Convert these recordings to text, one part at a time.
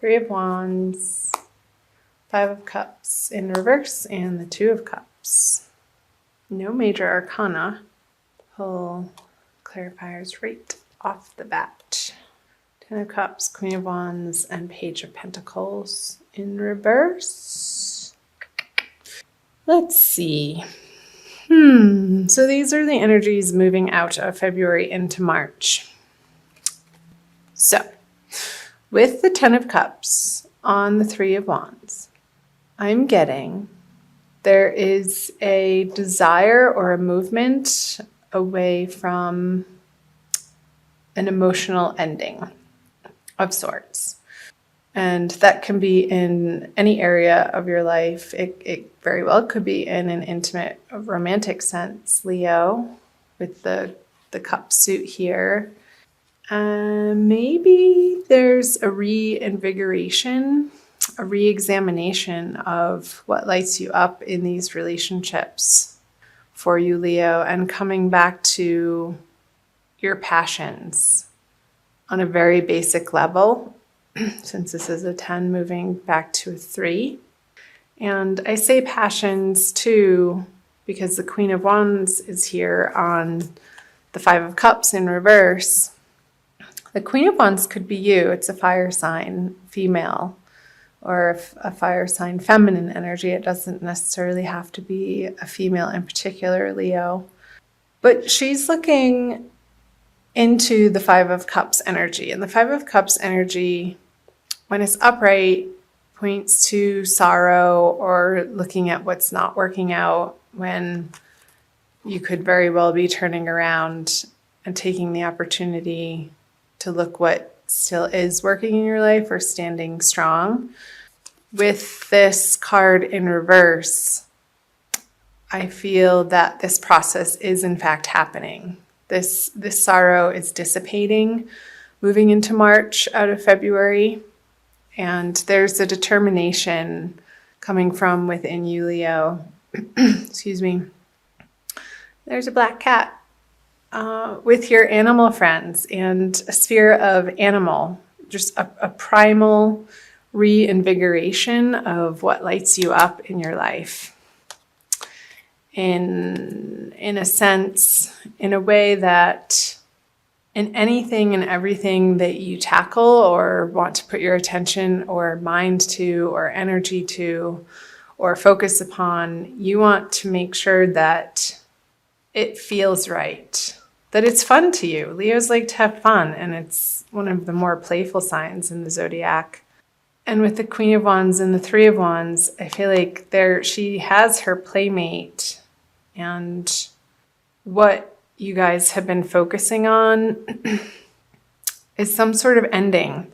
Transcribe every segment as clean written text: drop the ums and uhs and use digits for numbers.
Three of Wands, Five of Cups in reverse, and the Two of Cups. No major arcana. Pull clarifiers right off the bat. Ten of Cups, Queen of Wands, and Page of Pentacles in reverse. Let's see. So these are the energies moving out of February into March. So, with the Ten of Cups on the Three of Wands, I'm getting there is a desire or a movement away from an emotional ending of sorts. And that can be in any area of your life. It very well could be in an intimate, romantic sense, Leo, with the cup suit here. Maybe there's a reinvigoration, a re-examination of what lights you up in these relationships for you, Leo, and coming back to your passions on a very basic level, since this is a 10 moving back to a 3. And I say passions too, because the Queen of Wands is here on the Five of Cups in reverse. The Queen of Wands could be you. It's a fire sign, female, or a fire sign, feminine energy. It doesn't necessarily have to be a female in particular, Leo. But she's looking into the Five of Cups energy. And the Five of Cups energy, when it's upright, points to sorrow or looking at what's not working out, when you could very well be turning around and taking the opportunity to look what still is working in your life or standing strong. With this card in reverse, I feel that this process is in fact happening. This sorrow is dissipating, moving into March out of February. And there's a determination coming from within you, Leo. Excuse me. There's a black cat with your animal friends and a sphere of animal, just a primal reinvigoration of what lights you up in your life. In a sense, in a way that in anything and everything that you tackle or want to put your attention or mind to or energy to or focus upon, you want to make sure that it feels right, that it's fun to you. Leos like to have fun, and it's one of the more playful signs in the zodiac. And with the Queen of Wands and the Three of Wands, I feel like she has her playmate, and what you guys have been focusing on is some sort of ending,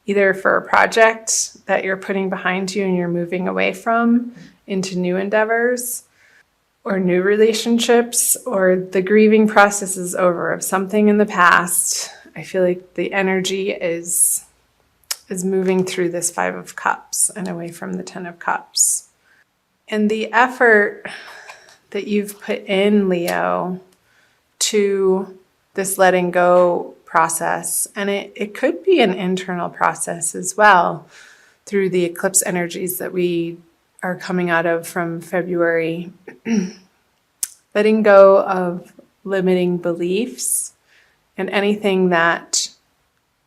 either for a project that you're putting behind you and you're moving away from into new endeavors or new relationships, or the grieving process is over of something in the past. I feel like the energy is moving through this Five of Cups and away from the Ten of Cups. And the effort that you've put in, Leo, to this letting go process, and it could be an internal process as well through the eclipse energies that we are coming out of from February. Letting go of limiting beliefs and anything that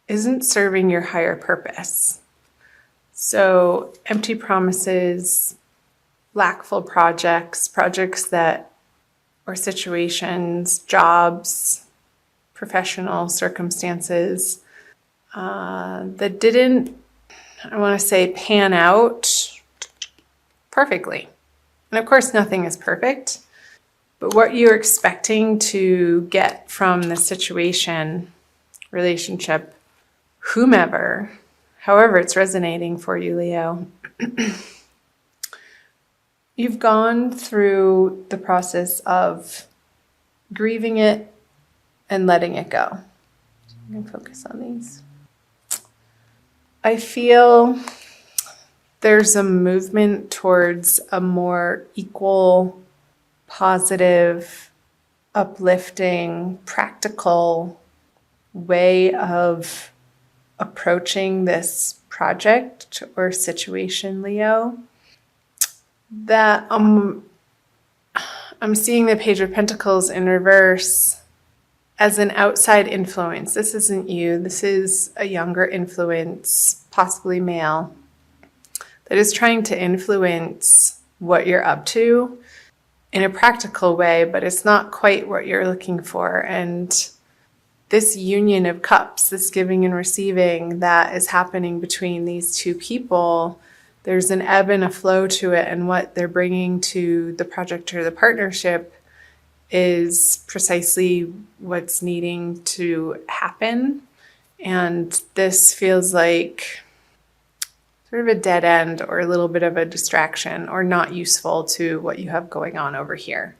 isn't serving your higher purpose. So empty promises, lackful projects that, or situations, jobs, professional circumstances that didn't, I want to say, pan out perfectly. And of course, nothing is perfect, but what you're expecting to get from the situation, relationship, whomever, however it's resonating for you, Leo, you've gone through the process of grieving it and letting it go. I'm going to focus on these. I feel there's a movement towards a more equal, positive, uplifting, practical way of approaching this project or situation, Leo, that I'm seeing the Page of Pentacles in reverse as an outside influence. This isn't you. This is a younger influence, possibly male, that is trying to influence what you're up to in a practical way, but it's not quite what you're looking for. And this union of cups, this giving and receiving that is happening between these two people, there's an ebb and a flow to it, and what they're bringing to the project or the partnership is precisely what's needing to happen. And this feels like sort of a dead end or a little bit of a distraction or not useful to what you have going on over here.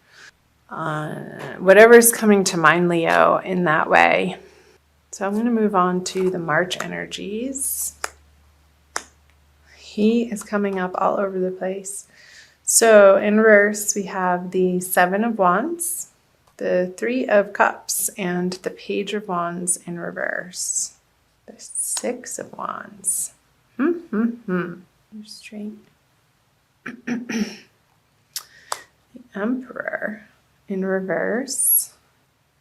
Whatever's coming to mind, Leo, in that way. So I'm going to move on to the March energies. He is coming up all over the place. So in reverse, we have the Seven of Wands, the Three of Cups, and the Page of Wands in reverse. The Six of Wands. Straight. The Emperor in reverse,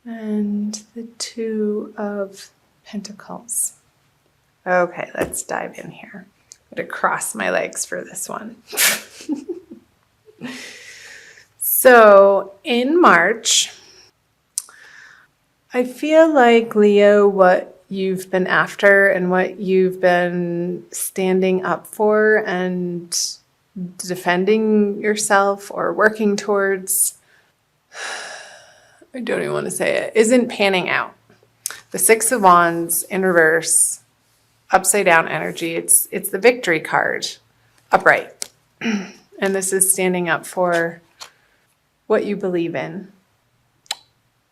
and the Two of Pentacles. Okay, let's dive in here. I'm going to cross my legs for this one. So in March, I feel like, Leo, what you've been after and what you've been standing up for and defending yourself or working towards, I don't even want to say it, isn't panning out. The Six of Wands in reverse, upside down energy. It's the victory card, upright. And this is standing up for what you believe in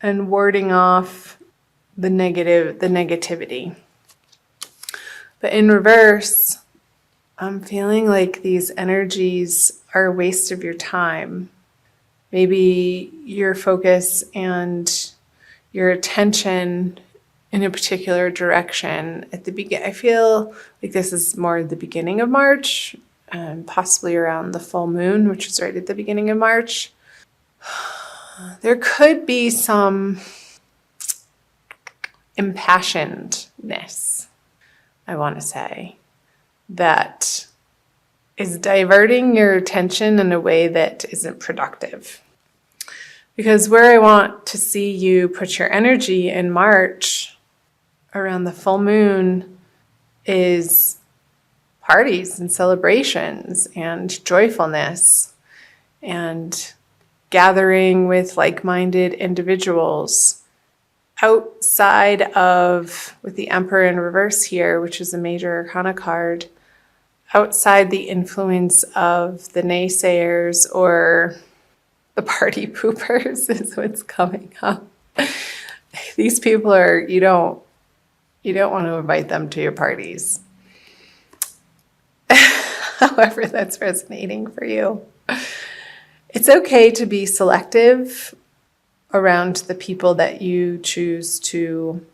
and warding off the negativity. But in reverse, I'm feeling like these energies are a waste of your time. Maybe your focus and your attention in a particular direction at the beginning. I feel like this is more the beginning of March, possibly around the full moon, which is right at the beginning of March. There could be some impassionedness, I want to say, that is diverting your attention in a way that isn't productive. Because where I want to see you put your energy in March around the full moon is parties and celebrations and joyfulness and gathering with like-minded individuals outside of, with the Emperor in reverse here, which is a major arcana card, outside the influence of the naysayers or the party poopers is what's coming up. These people are, you don't want to invite them to your parties. However that's resonating for you. It's okay to be selective around the people that you choose to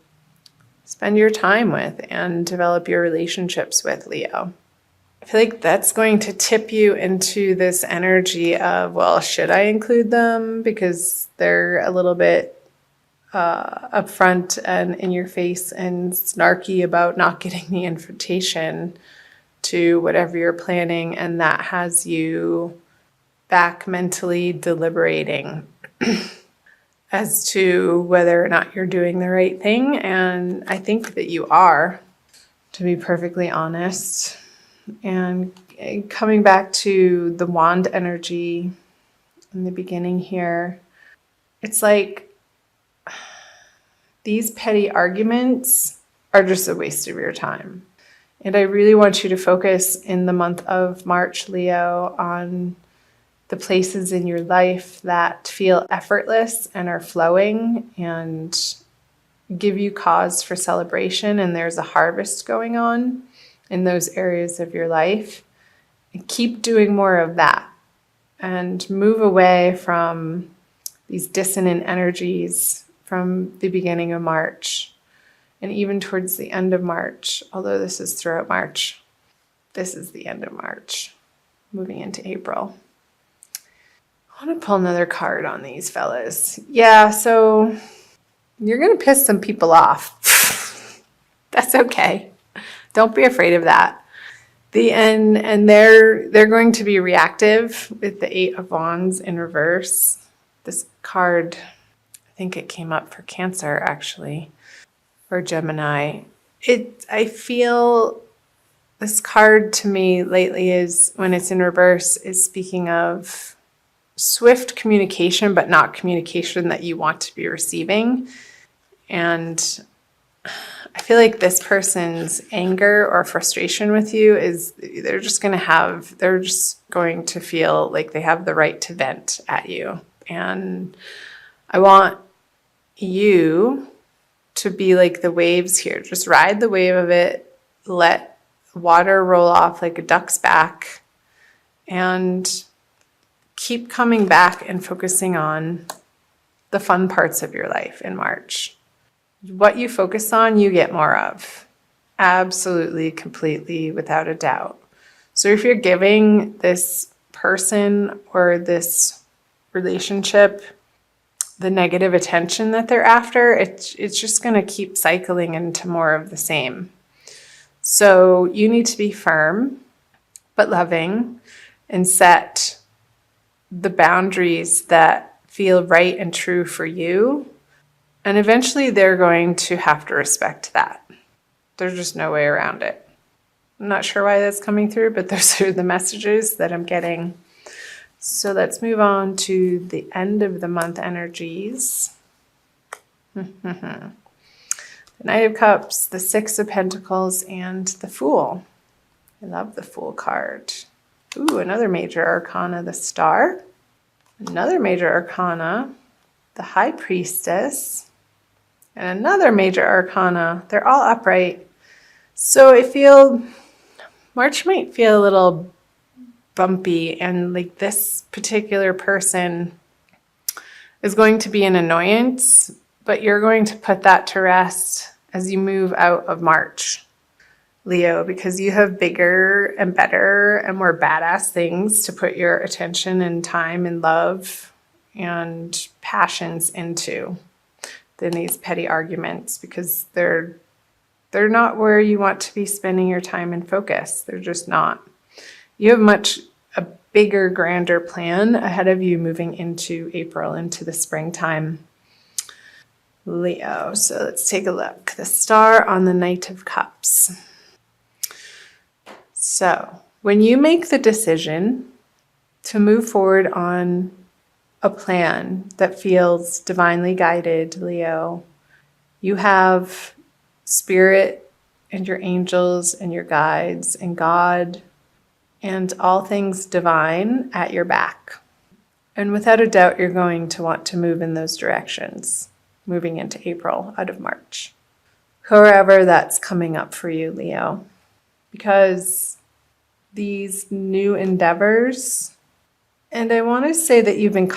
spend your time with and develop your relationships with, Leo. I feel like that's going to tip you into this energy of, well, should I include them? Because they're a little bit upfront and in your face and snarky about not getting the invitation to whatever you're planning, and that has you back mentally deliberating as to whether or not you're doing the right thing. And I think that you are, to be perfectly honest. And coming back to the wand energy in the beginning here, it's like these petty arguments are just a waste of your time. And I really want you to focus in the month of March, Leo, on the places in your life that feel effortless and are flowing and give you cause for celebration, and there's a harvest going on in those areas of your life. And keep doing more of that and move away from these dissonant energies from the beginning of March and even towards the end of March, although this is throughout March. this is the end of March, moving into April. I want to pull another card on these fellas. Yeah, so you're going to piss some people off. That's okay. Don't be afraid of that. And they're going to be reactive with the Eight of Wands in reverse. This card, I think it came up for Cancer actually, or Gemini. I feel this card to me lately is, when it's in reverse, is speaking of swift communication, but not communication that you want to be receiving. And I feel like this person's anger or frustration with you is they're just going to feel like they have the right to vent at you. And I want you to be like the waves here. Just ride the wave of it, let water roll off like a duck's back, and keep coming back and focusing on the fun parts of your life in March. What you focus on, you get more of. Absolutely, completely, without a doubt. So if you're giving this person or this relationship the negative attention that they're after, it's just going to keep cycling into more of the same. So you need to be firm but loving and set the boundaries that feel right and true for you. And eventually they're going to have to respect that. There's just no way around it. I'm not sure why that's coming through, but those are the messages that I'm getting. So let's move on to the end of the month energies. The Knight of Cups, the Six of Pentacles, and the Fool. I love the Fool card. Ooh, another major arcana, the Star. Another major arcana, the High Priestess. And another major arcana. They're all upright. So March might feel a little bumpy, and like this particular person is going to be an annoyance, but you're going to put that to rest as you move out of March, Leo, because you have bigger and better and more badass things to put your attention and time and love and passions into than these petty arguments, because they're not where you want to be spending your time and focus. They're just not. You have a bigger, grander plan ahead of you moving into April, into the springtime, Leo. So let's take a look. The Star on the Knight of Cups. So when you make the decision to move forward on a plan that feels divinely guided, Leo, you have Spirit and your angels and your guides and God and all things divine at your back. And without a doubt, you're going to want to move in those directions, moving into April out of March. However that's coming up for you, Leo. Because these new endeavors, and I want to say that you've been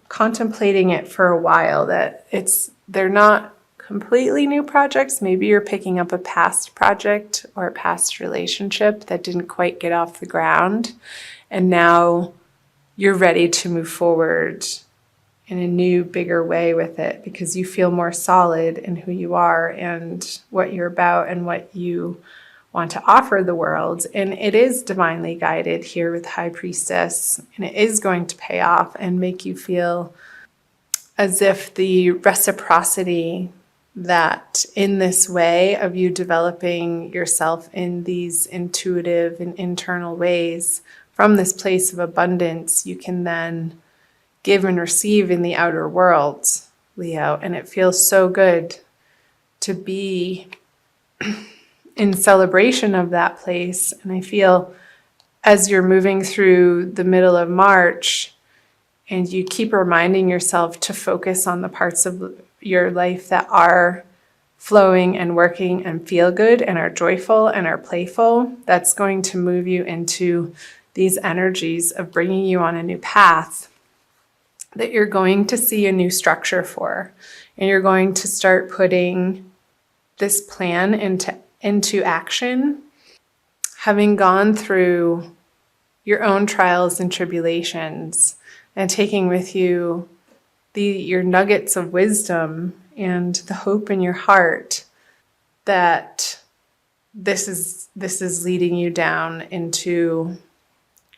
contemplating it for a while, that they're not completely new projects. Maybe you're picking up a past project or a past relationship that didn't quite get off the ground, and now you're ready to move forward in a new, bigger way with it because you feel more solid in who you are and what you're about and what you want to offer the world. And it is divinely guided here with High Priestess, and it is going to pay off and make you feel as if the reciprocity that in this way of you developing yourself in these intuitive and internal ways from this place of abundance, you can then give and receive in the outer world, Leo. And it feels so good to be in celebration of that place. And I feel as you're moving through the middle of March and you keep reminding yourself to focus on the parts of your life that are flowing and working and feel good and are joyful and are playful, that's going to move you into these energies of bringing you on a new path that you're going to see a new structure for. And you're going to start putting this plan into action having gone through your own trials and tribulations and taking with you your nuggets of wisdom and the hope in your heart that this is leading you down into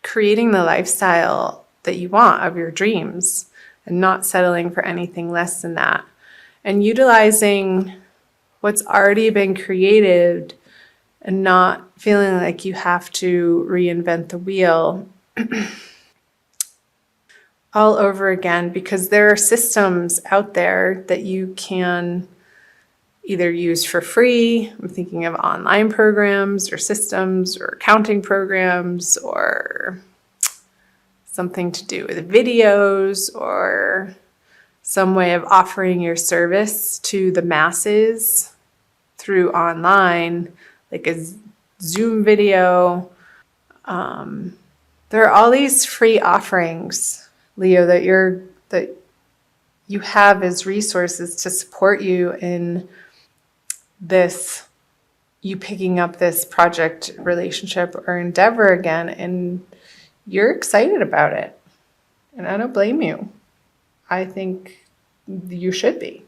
creating the lifestyle that you want of your dreams and not settling for anything less than that, and utilizing what's already been created and not feeling like you have to reinvent the wheel all over again, because there are systems out there that you can either use for free. I'm thinking of online programs or systems or accounting programs or something to do with videos or some way of offering your service to the masses through online, like a Zoom video. There are all these free offerings, Leo, that you have as resources to support you in this, you picking up this project, relationship, or endeavor again, and you're excited about it. And I don't blame you. I think you should be.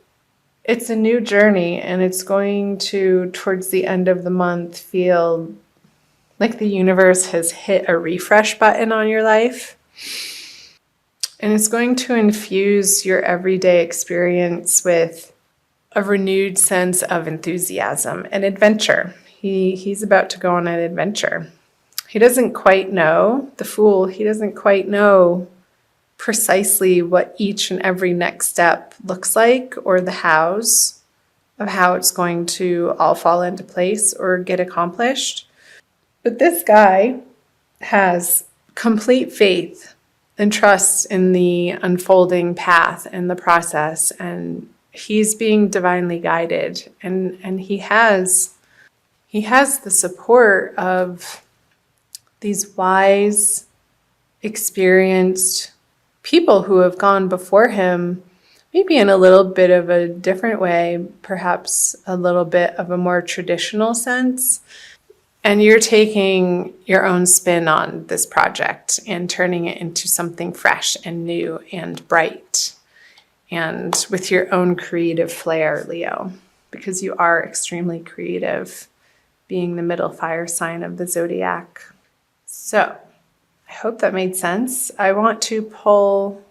It's a new journey, and it's going to, towards the end of the month, feel like the universe has hit a refresh button on your life. And it's going to infuse your everyday experience with a renewed sense of enthusiasm and adventure. He's about to go on an adventure. He doesn't quite know, the Fool, he doesn't quite know precisely what each and every next step looks like or the hows of how it's going to all fall into place or get accomplished. But this guy has complete faith and trust in the unfolding path and the process, and he's being divinely guided, and he has the support of these wise, experienced people who have gone before him, maybe in a little bit of a different way, perhaps a little bit of a more traditional sense. And you're taking your own spin on this project and turning it into something fresh and new and bright, and with your own creative flair, Leo, because you are extremely creative, being the middle fire sign of the zodiac. So I hope that made sense. I want to pull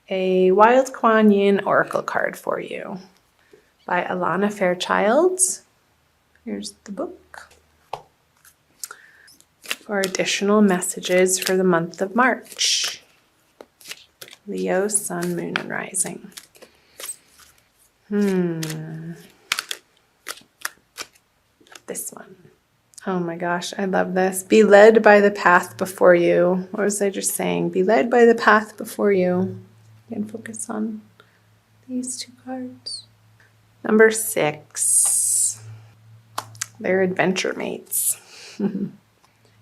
a Wild Kuan Yin Oracle card for you by Alana Fairchild. Here's the book for additional messages for the month of March. Leo, Sun, Moon, and Rising. This one. Oh my gosh, I love this. Be led by the path before you. What was I just saying? Be led by the path before you. You can focus on these two cards. Number 6. They're adventure mates.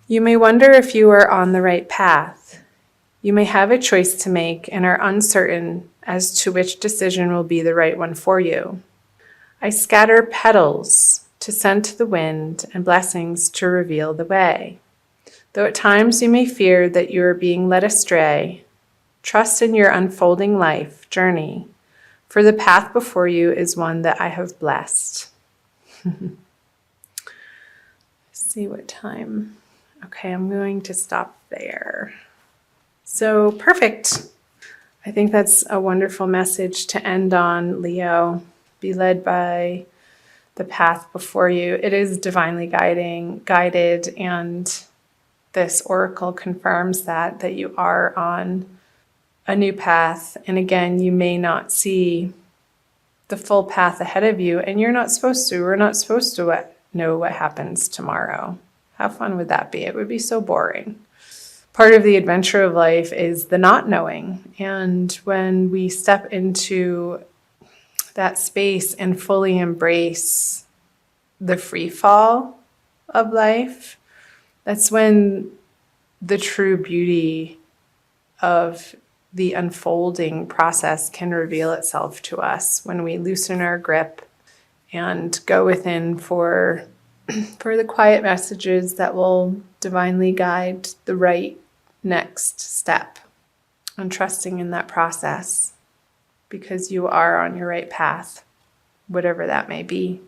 You may wonder if you are on the right path. You may have a choice to make and are uncertain as to which decision will be the right one for you. I scatter petals to send to the wind and blessings to reveal the way. Though at times you may fear that you are being led astray, trust in your unfolding life journey, for the path before you is one that I have blessed. See what time. Okay, I'm going to stop there. So perfect. I think that's a wonderful message to end on, Leo. Be led by the path before you. It is divinely guided, and this oracle confirms that you are on a new path. And again, you may not see the full path ahead of you, and you're not supposed to. We're not supposed to know what happens tomorrow. How fun would that be? It would be so boring. Part of the adventure of life is the not knowing. And when we step into that space and fully embrace the free fall of life, that's when the true beauty of the unfolding process can reveal itself to us, when we loosen our grip and go within for for the quiet messages that will divinely guide the right next step, and trusting in that process because you are on your right path, whatever that may be.